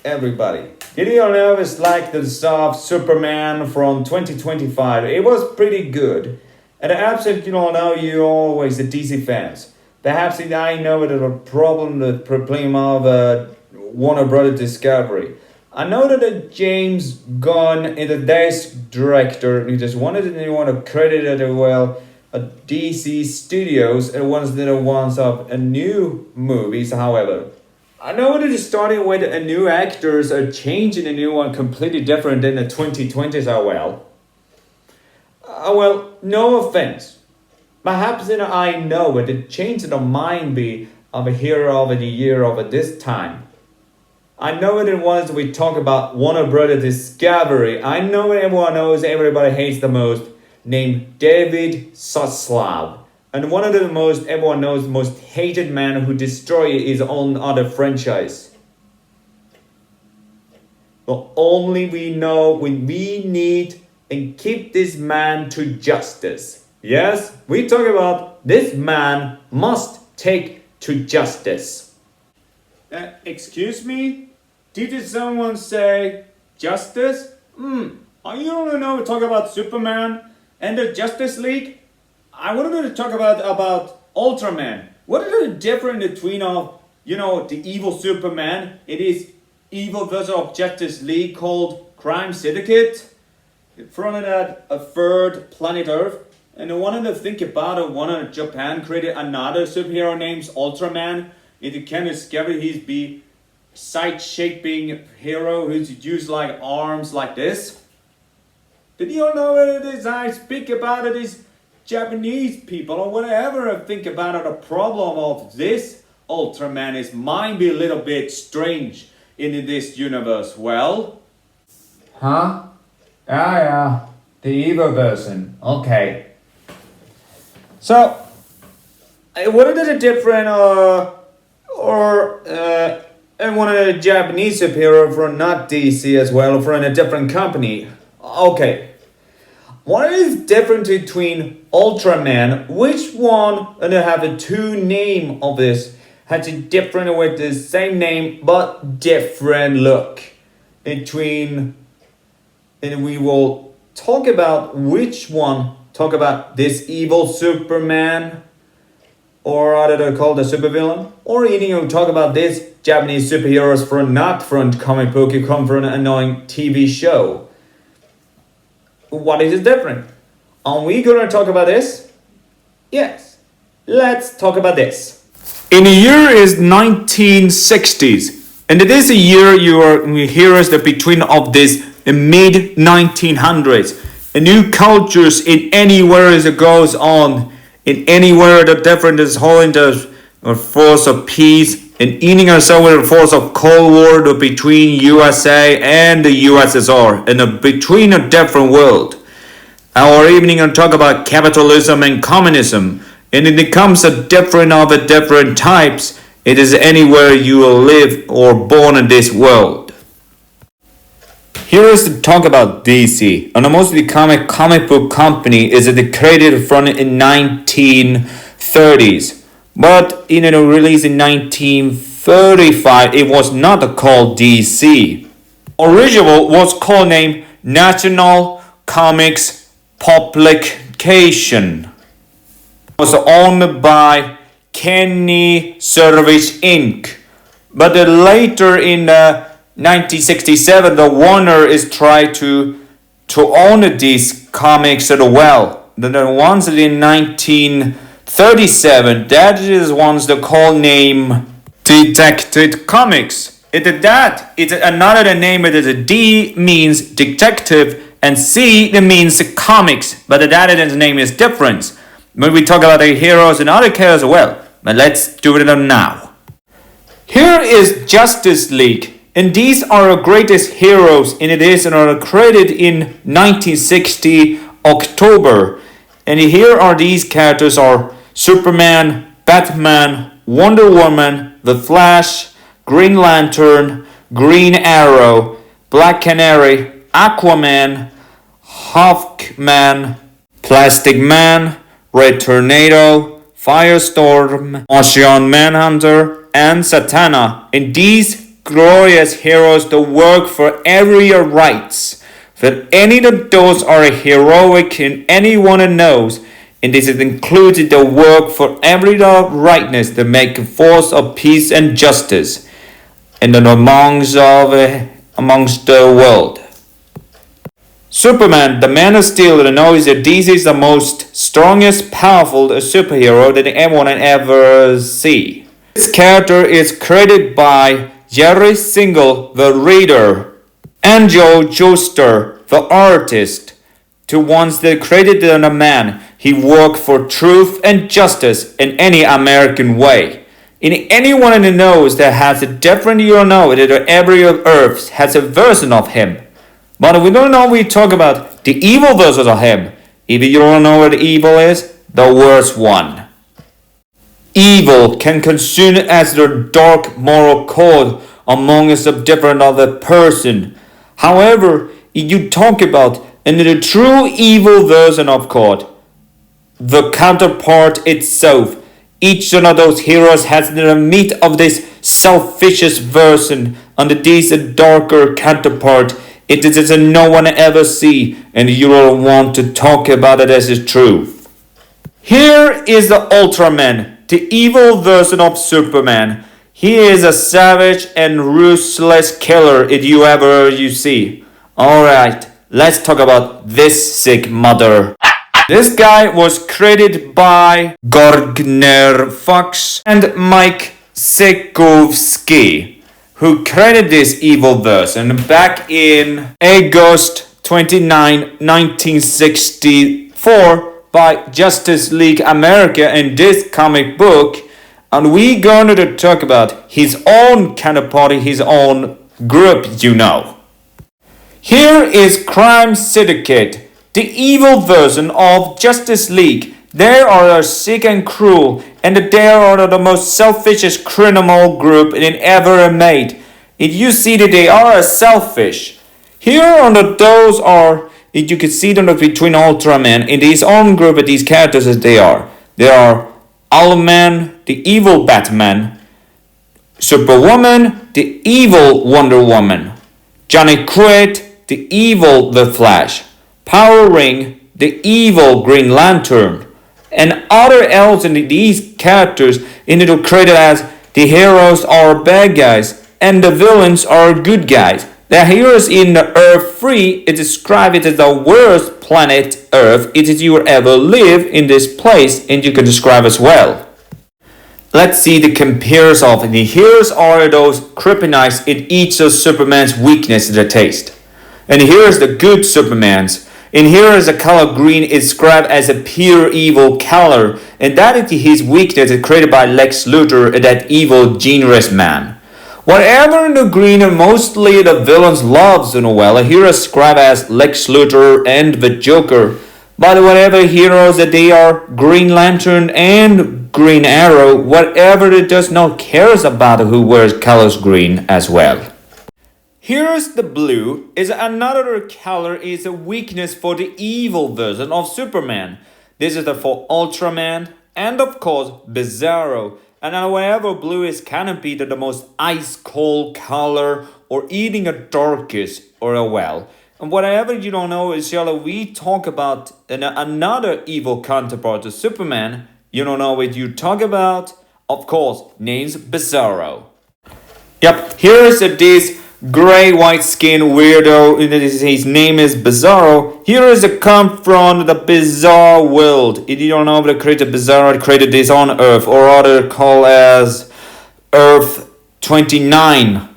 everybody. Did you know it's like the soft Superman from 2025? It was pretty good. And absolutely you don't know you always the DC fans. Perhaps I know it is a problem the problem of Warner Brothers Discovery. I know that James Gunn is the desk director. He just wanted to want to credit it well. DC Studios and ones that are ones of a new movies. However, I know that it's starting with a new actors are changing a new one completely different than the 2020s are well, no offense. Perhaps I know but the change in the mind be of a hero of the year of this time. I know it once we talk about Warner Brothers Discovery. I know everyone knows everybody hates the most. Named David Zaslav. And one of the most everyone knows most hated man who destroyed his own other franchise. But only we know when we need and keep this man to justice. Yes, we talk about this man must take to justice. Excuse me? Did someone say justice? You don't know we talk about Superman and the Justice League? I wanted to talk about Ultraman. What is the difference between the evil Superman? It is evil version of Justice League called Crime Syndicate. In front of that, a third planet Earth. And I wanted to think about it. One of Japan created another superhero named Ultraman. It can discover he's be side-shaping hero who's used like arms like this. Did you know what it is? I speak about it is Japanese people or whatever think about it. The problem of this Ultraman is might be a little bit strange in this universe. Well, huh? Yeah, the evil version. Okay. So, what is it different and one of the Japanese superhero from not DC as well from a different company? Okay. What is different between Ultraman? Which one and they have a two name of this has a different with the same name but different look between, and we will talk about which one. Talk about this evil Superman, or are they called a supervillain, or even you talk about this Japanese superheroes from not from comic book, you come from an annoying TV show. What is it different? Are we gonna talk about this? Yes. Let's talk about this. In the year is 1960s, and it is a year we hear us the between of this mid 1900s. A new cultures in anywhere as it goes on, in anywhere the different is holding the force of peace and eating ourselves with the force of Cold War between USA and the USSR and between a different world. Our evening will talk about capitalism and communism, and it becomes a different of a different types. It is anywhere you will live or born in this world. Here is to talk about DC, and the mostly comic book company is created from in 1930s. But released in 1935, it was not called DC. Original was called name National Comics Publication. It was owned by Kenny Service Inc. But later in 1967, the Warner is tried to own these comics as well. The ones in 1937, that is ones that call name Detective Comics. It's another name. It is a D means detective and C that means comics. But that name is different. When we talk about the heroes and other characters as well. But let's do it now. Here is Justice League. And these are the greatest heroes, and it is created in 1960 October. And here are these characters are Superman, Batman, Wonder Woman, The Flash, Green Lantern, Green Arrow, Black Canary, Aquaman, Hawkman, Plastic Man, Red Tornado, Firestorm, Martian Manhunter, and Satana. And these glorious heroes to work for every rights. That any of those are heroic and anyone knows, and this includes the work for every rightness to make a force of peace and justice, and amongst the world. Superman, the Man of Steel, knows that this is the most strongest, powerful superhero that anyone ever see. This character is created by Jerry Siegel, the reader, and Joe Joestar, the artist. To once they created the man, he worked for truth and justice in any American way. And anyone who knows that has a different that every earth has a version of him. But we don't know we talk about the evil version of him. If you don't know what evil is, the worst one. Evil can consume as the dark moral code among us of different other person. However, if you talk about in the true evil version of God, the counterpart itself, each one of those heroes has the meat of this selfish version under this darker counterpart. It is no one ever see, and you don't want to talk about it as the truth. Here is the Ultraman, the evil version of Superman. He is a savage and ruthless killer if you see. Alright, let's talk about this sick mother. This guy was created by Gardner Fox and Mike Sekowsky, who created this evil version back in August 29, 1964 by Justice League America in this comic book. And we're going to talk about his own counterpart, his own group, Here is Crime Syndicate, the evil version of Justice League. They are sick and cruel, and they are the most selfish criminal group ever made. If you see that they are selfish. Here on those are, if you can see them between Ultraman in his own group of these characters as they are. There are Owlman, the evil Batman, Superwoman, the evil Wonder Woman, Johnny Quaid, the evil The Flash, Power Ring, the evil Green Lantern, and other elves in these characters created as the heroes are bad guys and the villains are good guys. The heroes in the Earth 3 is described as the worst planet Earth it is you ever live in this place, and you can describe as well. Let's see the compares of the heroes are those kryptonites in each of Superman's weakness the taste. And here's the good Superman's. And here is the color green is described as a pure evil color, and that is his weakness is created by Lex Luthor, that evil generous man. Whatever in the green, mostly the villains loves here is described as Lex Luthor and the Joker. But whatever heroes that they are, Green Lantern and Green Arrow, whatever it does not cares about who wears colors green as well. Here's the blue is another color is a weakness for the evil version of Superman. This is for Ultraman and of course Bizarro. And however blue is can be the most ice cold color or eating a darkest or a well. And whatever you don't know is we talk about another evil counterpart to Superman. You don't know what you talk about. Of course, name's Bizarro. Yep, here's this gray white skin weirdo. His name is Bizarro. Here is a come from the bizarre world. If you don't know the created Bizarro created this on Earth, or other called as Earth 29.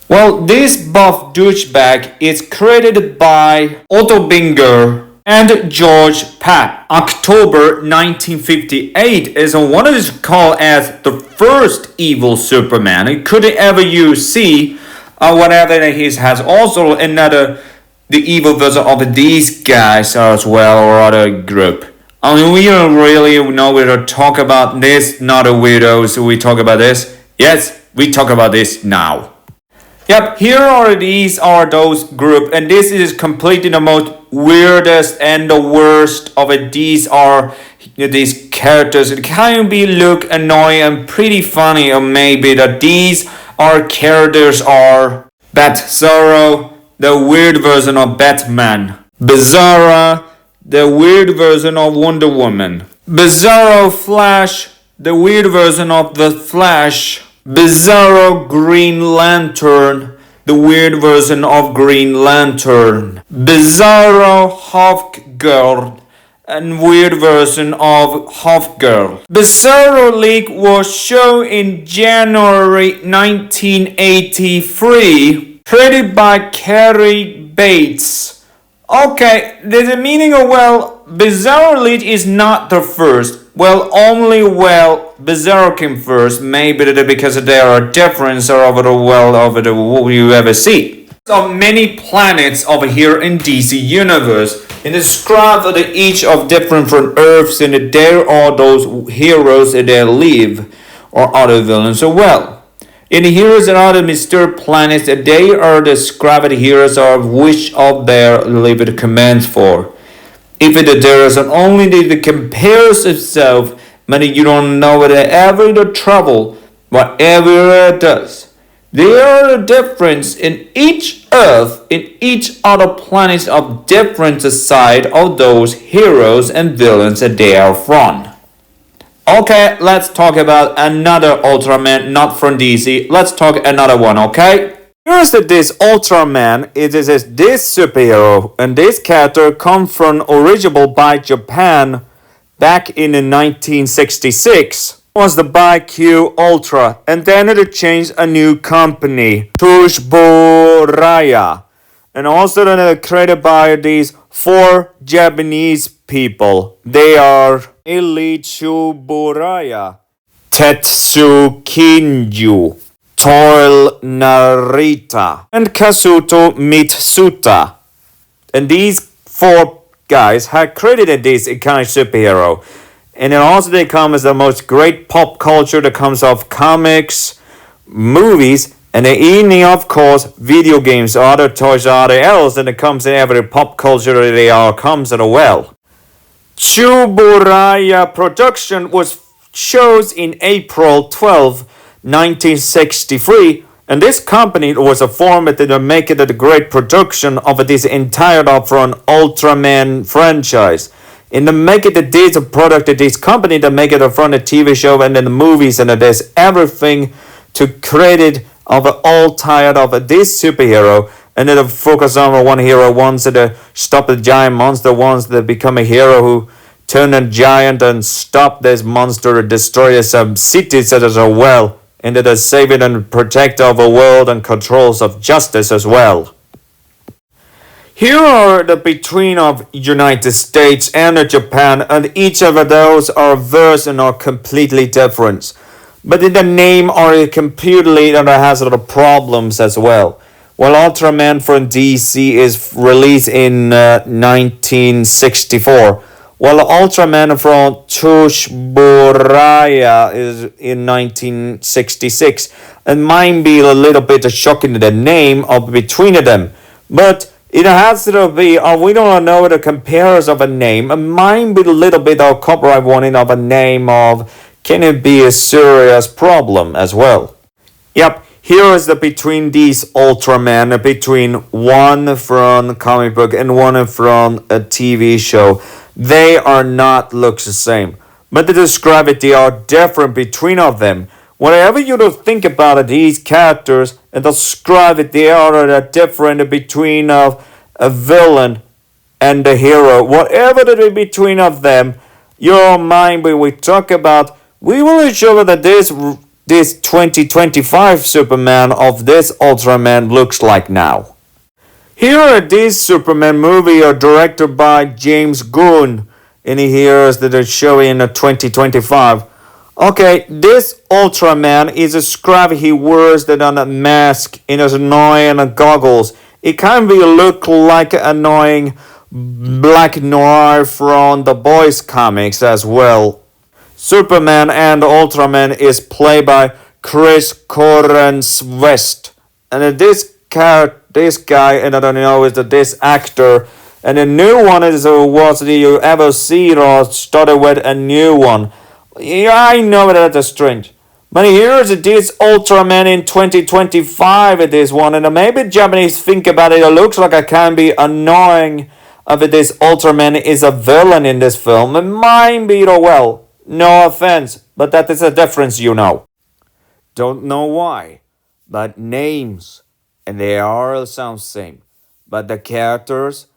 Well, this buff douchebag is created by Otto Binger and George Papp. October 1958 is one of these called as the first evil Superman. It couldn't ever see whatever he has also another the evil version of these guys as well or other group. I mean, we don't really know where to talk about this, not a weirdo, so we talk about this. Yes, we talk about this now. Yep, these are those group, and this is completely the most weirdest and the worst of it. These are these characters, it can be look annoying and pretty funny, or maybe that these are characters are Bat-Zorro, the weird version of Batman, Bizarra, the weird version of Wonder Woman, Bizarro Flash, the weird version of The Flash, Bizarro Green Lantern, the weird version of Green Lantern, Bizarro Hawk Girl, and weird version of Hawk Girl. Bizarro League was shown in January 1983, created by Cary Bates. Okay, the meaning of Bizarro League is not the first. Bizarro came first, maybe because there are differences over the world over the you ever see. Of many planets over here in DC Universe, and describe that each of different from Earths, and there are those heroes that they live, or other villains as well. In the heroes and other Mr. Planets, they are described heroes of which of their lived commands for. If there is only the compares itself, meaning you don't know whatever the trouble, whatever it does. There are a difference in each Earth, in each other planets of different side of those heroes and villains that they are from. Okay, let's talk about another Ultraman, not from DC. Let's talk another one, okay? Here's this Ultraman, it is this superhero, and this character comes from original by Japan back in 1966. Was the ByQ Ultra, and then it changed a new company, Tsuburaya, and also then created by these 4 Japanese people. They are Eli Tsuburaya, Tetsu Kinju, Toil Narita, and Kazuto Mitsuta. And these 4 guys have created this kind of superhero. And then also they come as the most great pop culture that comes off comics, movies, and even of course video games or other toys or other else, and it comes in every pop culture that they are comes as well. Tsuburaya production was shows in April 12, 1963, and this company was formed to make it a great production of this entire from Ultraman franchise. And to make it this product of this company to make it from the TV show and then the movies, and there's everything to create of all tired of this superhero, and then focus on one hero wants to stop the giant monster, wants to become a hero who turn a giant and stop this monster, destroy some cities as well, and that is save it and protect of the world and controls of justice as well. Here are the between of United States and Japan, and each of those are versions are completely different. But in the name are completely and has a lot of problems as well. Well, Ultraman from DC is released in 1964. While Ultraman from Tsuburaya is in 1966. It might be a little bit shocking the name of between them. But it has to be, we don't know the comparison of a name. It might be a little bit of copyright warning of a name of, can it be a serious problem as well? Yep, here is the between these Ultraman, between one from comic book and one from a TV show. They are not looks the same, but to describe it, they are different between of them. Whatever you do think about these characters and describe it, they are different between of a villain and the hero. Whatever the between of them, your mind when we talk about, we will show that this 2025 Superman of this Ultraman looks like now. Here this Superman movie are directed by James Gunn, and here is the show in 2025. Okay, this Ultraman is a scrap. He wears that on a mask in his annoying goggles. It can be look like annoying Black Noir from the Boys comics as well. Superman and Ultraman is played by Chris Corenswest, and this guy, and I don't know, is this actor, And the new one is was the you ever see or started with a new one. Yeah, I know that's strange. But here's this Ultraman in 2025 it is one, and maybe Japanese think about it, it looks like it can be annoying if this Ultraman is a villain in this film. It might be well. No offense, but that is a difference, you know. Don't know why, but names, and they all sound same. But the characters,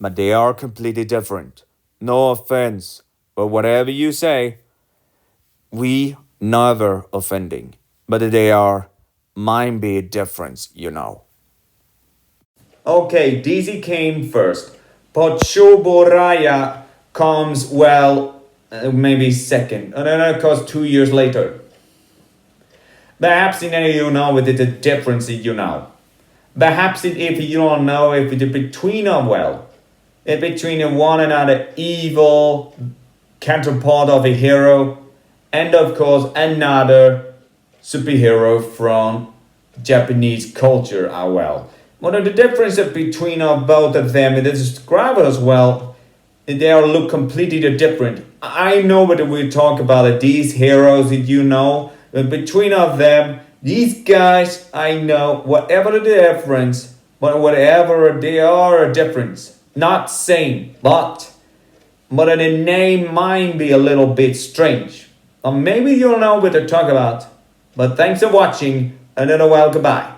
but they are completely different. No offense, but whatever you say, we never offending. But they are might be a difference, you know. Okay, DC came first, but Tsuburaya comes maybe second. I don't know, because 2 years later. Perhaps in any you know with the difference you know. Perhaps if you don't know if it's between a if between one another evil counterpart of a hero, and of course another superhero from Japanese culture as well. What are the differences between both of them? It is described as well. They all look completely different. I know what we talk about these heroes that you know. But between of them, these guys, I know whatever the difference, but whatever they are a difference. Not same, but the name might be a little bit strange. Or maybe you don't know what to talk about. But thanks for watching, and then a well goodbye.